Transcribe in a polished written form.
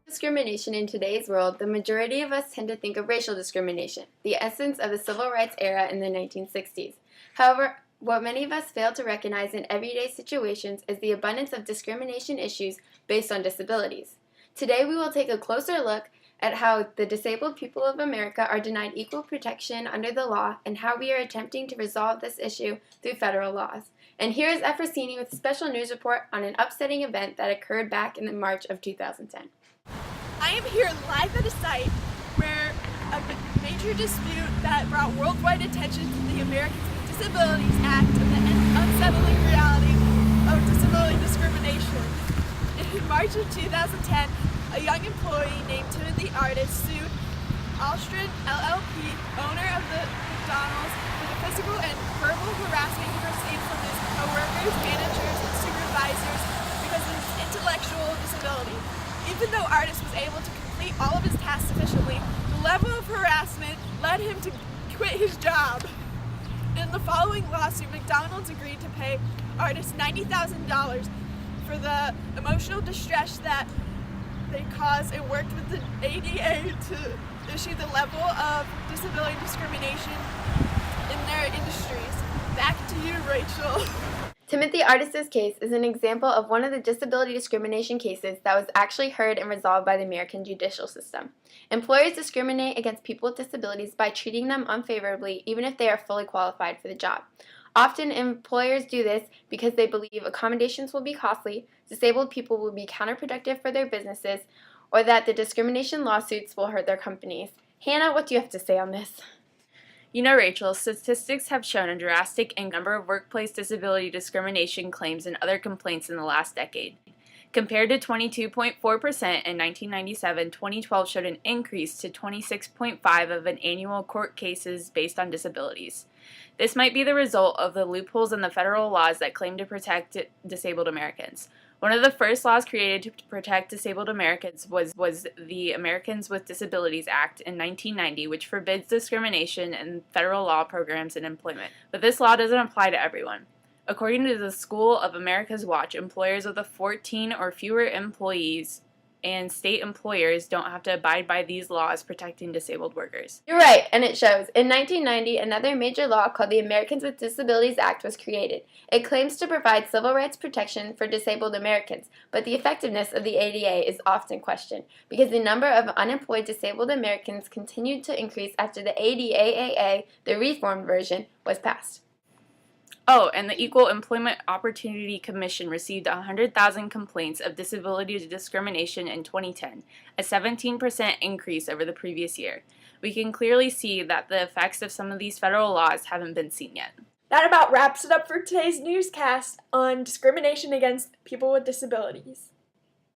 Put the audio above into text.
Discrimination in today's world, the majority of us tend to think of racial discrimination, the essence of the civil rights era in the 1960s. However, what many of us fail to recognize in everyday situations is the abundance of discrimination issues based on disabilities. Today we will take a closer look at how the disabled people of America are denied equal protection under the law and how we are attempting to resolve this issue through federal laws. And here is Efrosini with a special news report on an upsetting event that occurred back in March of 2010. I am here live at a site where a major dispute that brought worldwide attention to the Americans with Disabilities Act and the unsettling reality of disability discrimination. In March of 2010, a young employee named Timothy Artist sued Alstron LLP, owner of the McDonald's, for the physical and verbal harassment he received from his coworkers, managers, and supervisors because of his intellectual disability. Even though Artist was able to complete all of his tasks efficiently, the level of harassment led him to quit his job. In the following lawsuit, McDonald's agreed to pay Artist $90,000 for the emotional distress that they caused and worked with the ADA to issue the level of disability discrimination in their industries. Back to you, Rachel. Timothy Artist's case is an example of one of the disability discrimination cases that was actually heard and resolved by the American judicial system. Employers discriminate against people with disabilities by treating them unfavorably even if they are fully qualified for the job. Often employers do this because they believe accommodations will be costly, disabled people will be counterproductive for their businesses, or that the discrimination lawsuits will hurt their companies. Hannah, what do you have to say on this? You know, Rachel, statistics have shown a drastic number of workplace disability discrimination claims and other complaints in the last decade. Compared to 22.4% in 1997, 2012 showed an increase to 26.5% of an annual court cases based on disabilities. This might be the result of the loopholes in the federal laws that claim to protect disabled Americans. One of the first laws created to protect disabled Americans was the Americans with Disabilities Act in 1990, which forbids discrimination in federal law programs and employment. But this law doesn't apply to everyone. According to the School of America's Watch, employers with 14 or fewer employees and state employers don't have to abide by these laws protecting disabled workers. You're right, and it shows. In 1990, another major law called the Americans with Disabilities Act was created. It claims to provide civil rights protection for disabled Americans, but the effectiveness of the ADA is often questioned because the number of unemployed disabled Americans continued to increase after the ADAAA, the reformed version, was passed. Oh, and the Equal Employment Opportunity Commission received 100,000 complaints of disability discrimination in 2010, a 17% increase over the previous year. We can clearly see that the effects of some of these federal laws haven't been seen yet. That about wraps it up for today's newscast on discrimination against people with disabilities.